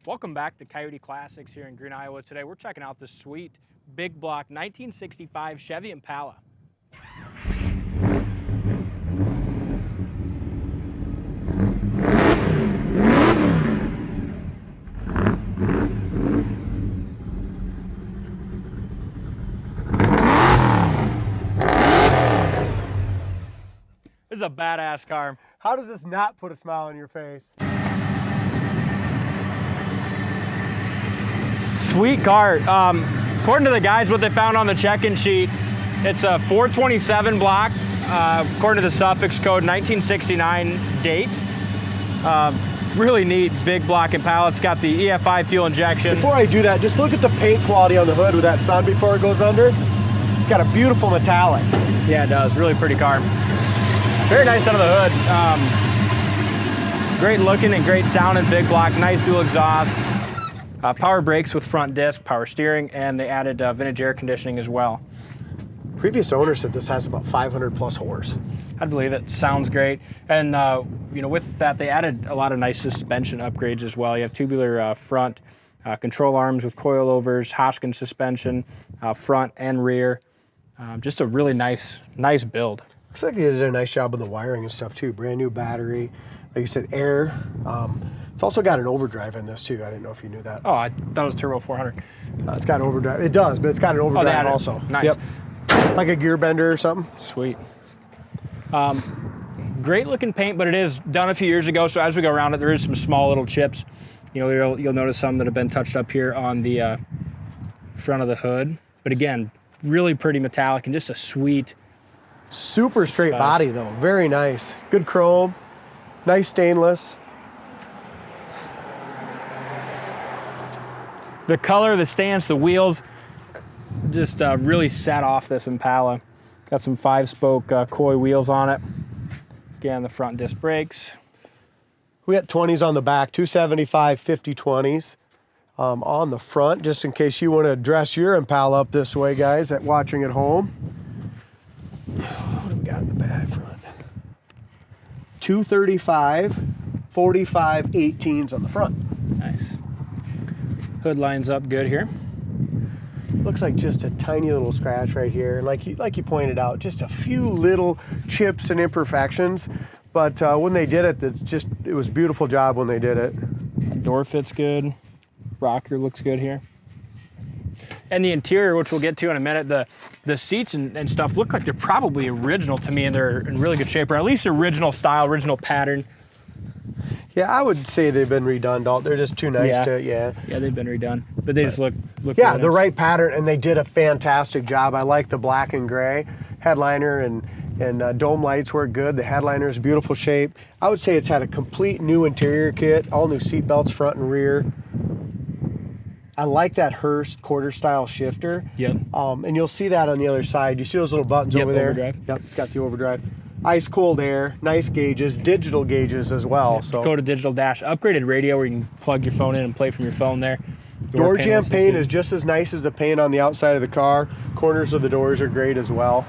Welcome back to Coyote Classics here in Green, Iowa. Today we're checking out this sweet big block 1965 Chevy Impala. This is a badass car. How does this not put a smile on your face? Sweet car. According to the guys, what they found on the check-in sheet, it's a 427 block. According to the suffix code, 1969 date. Really neat big block Impala. It's got the EFI Fuel Injection. Before I do that, just look at the paint quality on the hood with that sun before it goes under. It's got a beautiful metallic. Yeah, it does. Really pretty car. Very nice under the hood. Great looking and great sounding big block. Nice dual exhaust. Power brakes with front disc, power steering, and they added vintage air conditioning as well. Previous owner said this has about 500 plus horse. I'd believe it. Sounds great. And you know, with that, they added a lot of nice suspension upgrades as well. You have tubular front control arms with coilovers, Hotchkis suspension, front and rear. Just a really nice build. Looks like they did a nice job on the wiring and stuff too. Brand new battery, like you said, air. It's also got an overdrive in this too. I didn't know if you knew that. Oh, I thought it was turbo 400. It's got overdrive. It does, but it's got an overdrive also. Nice. Yep. Like a gear bender or something. Sweet. Great looking paint, but it is done a few years ago. So as we go around it, there is some small little chips. You know, you'll notice some that have been touched up here on the front of the hood. But again, really pretty metallic and just a sweet. Super straight body though. Very nice. Good chrome. Nice stainless. The color, the stance, the wheels, just really set off this Impala. Got some 5-spoke Coil wheels on it. Again, the front disc brakes. We got 20s on the back, 275 50/20s on the front, just in case you want to dress your Impala up this way, guys, watching at home. What do we got in the back front? 235, 45, 18s on the front. Nice. Hood lines up good here. Looks like just a tiny little scratch right here. And like you pointed out, just a few little chips and imperfections. But when they did it, it was a beautiful job when they did it. Door fits good. Rocker looks good here. And the interior, which we'll get to in a minute, the seats and stuff look like they're probably original to me, and they're in really good shape, or at least original style, original pattern. Yeah, I would say they've been redone, Dalton. They're just too nice to, Yeah, they've been redone, but they just look yeah, really the nice. right pattern, and they did a fantastic job. I like the black and gray headliner, and dome lights work good. The headliner is beautiful shape. I would say it's had a complete new interior kit, all new seat belts, front and rear. I like that Hurst quarter style shifter. Yep. And you'll see that on the other side. You see those little buttons over there? Overdrive. Yep, it's got the overdrive. Ice cold air, nice gauges, digital gauges as well. Yeah, so Dakota digital dash, upgraded radio where you can plug your phone in and play from your phone there. Door jamb paint is just as nice as the paint on the outside of the car. Corners of the doors are great as well.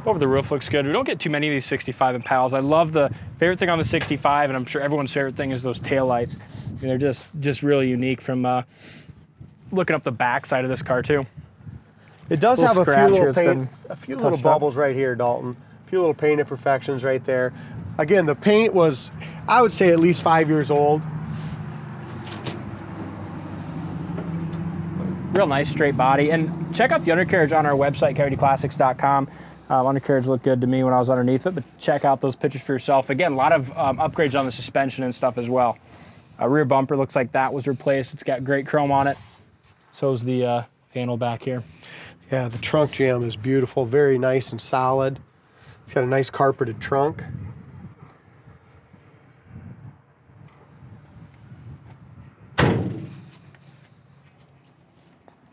Over the roof looks good. We don't get too many of these 65 Impalas. I love the favorite thing on the 65, and I'm sure everyone's favorite thing is those taillights. And they're just really unique from looking up the back side of this car too. It does have a few little paint, a few little touched bubbles right here, Dalton. A few little paint imperfections right there. Again, the paint was, I would say, at least 5 years old. Real nice straight body. And check out the undercarriage on our website, coyoteclassics.com. Undercarriage looked good to me when I was underneath it, but check out those pictures for yourself. Again, a lot of upgrades on the suspension and stuff as well. Rear bumper looks like that was replaced. It's got great chrome on it. So's the panel back here. Yeah, the trunk jamb is beautiful, very nice and solid. It's got a nice carpeted trunk.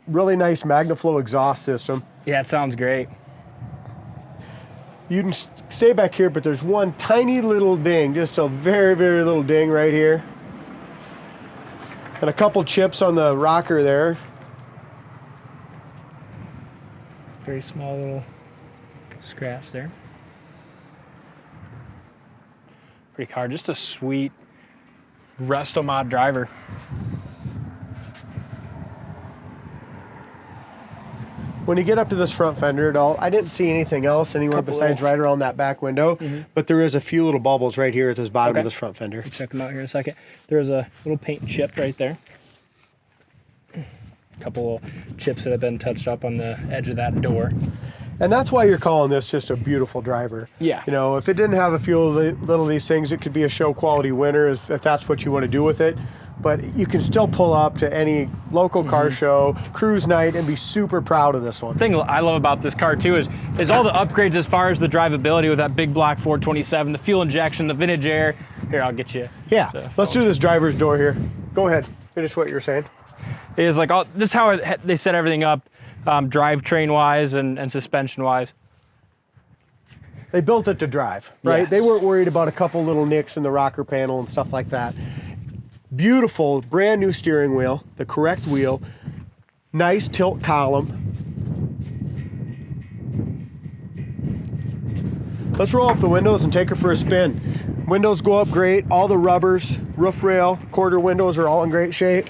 Really nice MagnaFlow exhaust system. Yeah, it sounds great. You can stay back here, but there's one tiny little ding, just a very, very little ding right here. And a couple chips on the rocker there. Very small little scratch there. Pretty car, just a sweet, resto mod driver. When you get up to this front fender at all, I didn't see anything else anywhere besides right around that back window, but there is a few little bubbles right here at this bottom of this front fender. Check them out here in a second. There's a little paint chip right there. A couple of chips that have been touched up on the edge of that door. And that's why you're calling this just a beautiful driver. Yeah. You know, if it didn't have a few little of these things, it could be a show quality winner if that's what you want to do with it. But you can still pull up to any local car show, cruise night, and be super proud of this one. The thing I love about this car too is all the upgrades as far as the drivability with that big block 427, the fuel injection, the vintage air. Here, I'll get you. Yeah, let's do this driver's door here. Go ahead, finish what you were saying. Is like this is how they set everything up, drivetrain wise and suspension wise. They built it to drive, right? Yes. They weren't worried about a couple little nicks in the rocker panel and stuff like that. Beautiful, brand new steering wheel, the correct wheel, nice tilt column. Let's roll up the windows and take her for a spin. Windows go up great, all the rubbers, roof rail, quarter windows are all in great shape.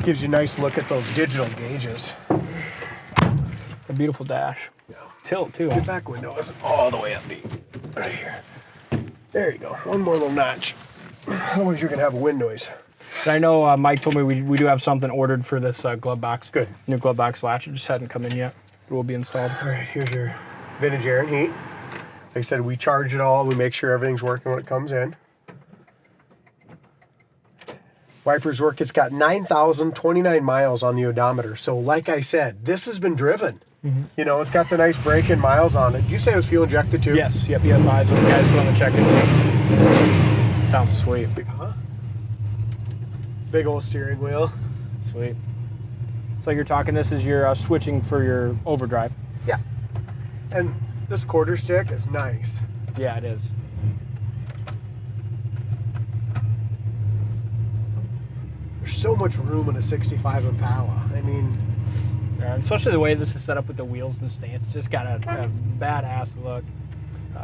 Gives you a nice look at those digital gauges. A beautiful dash. Yeah. Tilt too. The back window is all the way up deep, right here. There you go, one more little notch. Otherwise you're gonna have a wind noise. And I know Mike told me we do have something ordered for this glove box. Good. New glove box latch. It just hadn't come in yet. It will be installed. All right, here's your vintage air and heat. Like I said, we charge it all. We make sure everything's working when it comes in. Wipers work. It's got 9,029 miles on the odometer. So like I said, this has been driven. You know, it's got the nice brake-in miles on it. Did you say it was fuel injected too? Yes. Yep. EFI. So the guys put on the check-in sheet. Sounds sweet. Big old steering wheel. Sweet. So you're talking, this is your switching for your overdrive. Yeah. And this quarter stick is nice. Yeah, it is. There's so much room in a 65 Impala. I mean, Yeah, especially the way this is set up with the wheels and stance. It's just got a badass look.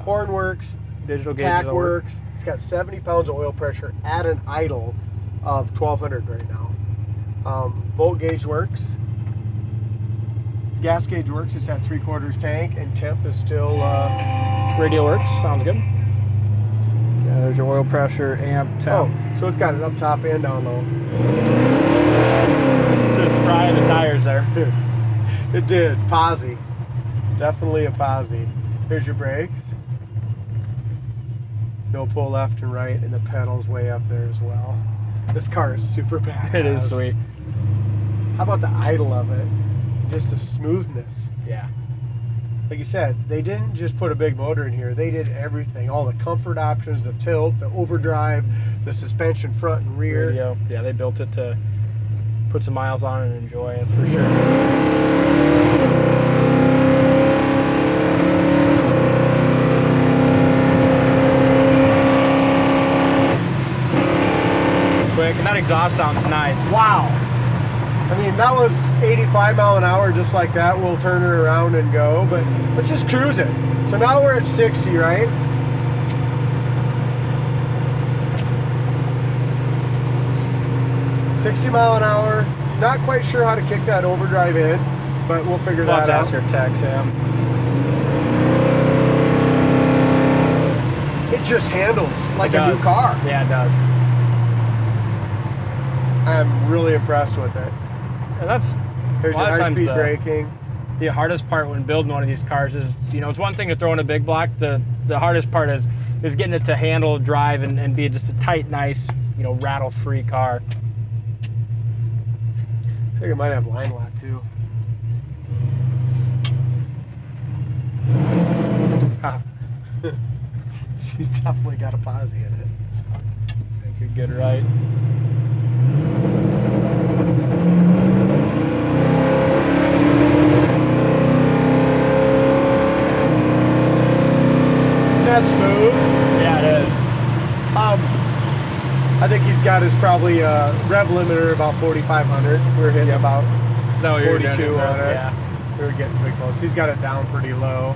horn works, Digital gauges. tack works. It's got 70 pounds of oil pressure at an idle of 1,200 right now. Volt gauge works. Gas gauge works. It's at 3/4 tank, and temp is still. Radio works. Sounds good. Yeah, there's your oil pressure, amp, temp. Oh, so it's got it up top and down low. Just frying the tires there. It did. Posi. Definitely a Posi. Here's your brakes. No pull left and right, and the pedals way up there as well. This car is super badass. It is sweet. How about the idle of it? Just the smoothness. Yeah. Like you said, they didn't just put a big motor in here. They did everything. All the comfort options, the tilt, the overdrive, the suspension front and rear. Radio. Yeah, they built it to put some miles on and enjoy, that's for sure. Quick, and that exhaust sounds nice. Wow. I mean, that was 85 mile an hour just like that. We'll turn it around and go, but let's just cruise it. So now we're at 60, right? $60 mile an hour. Not quite sure how to kick that overdrive in, but we'll figure that out. Ask your tech, Sam. It just handles like a new car. Yeah, it does. I'm really impressed with it. And that's Here's your high-speed braking. The hardest part when building one of these cars is, you know, it's one thing to throw in a big block. The hardest part is getting it to handle, drive, and be just a tight, nice, you know, rattle-free car. I think it might have line lock too. She's definitely got a Posi in it. I think you're good, right? Isn't that smooth? Yeah, it is. I think he's got his probably rev limiter about 4,500. We're hitting about Is that what you're 42 doing, on it. Yeah. We were getting pretty close. He's got it down pretty low.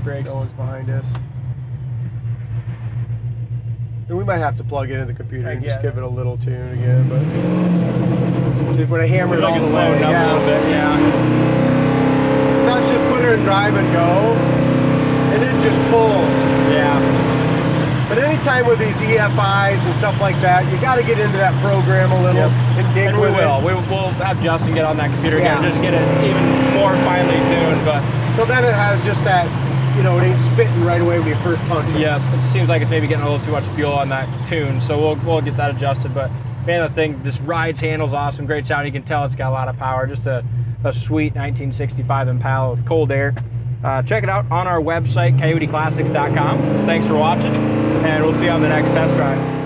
Brakes. No one's behind us. And we might have to plug it into the computer and just get give it a little tune again. But dude, when I hammer it all the way, up a little bit, yeah. Let's just put her in drive and go, and it just pulls. Yeah. But anytime with these EFIs and stuff like that, you got to get into that program a little and dig And with it. We'll have Justin get on that computer again, Yeah. just get it even more finely tuned. But So then it has just that, you know, it ain't spitting right away when you first punch it. yeah, it seems like it's maybe getting a little too much fuel on that tune. So we'll get that adjusted. But man, the thing just rides, handles awesome, great sound. You can tell it's got a lot of power. Just a sweet 1965 Impala with cold air. Check it out on our website, coyoteclassics.com. Thanks for watching, and we'll see you on the next test drive.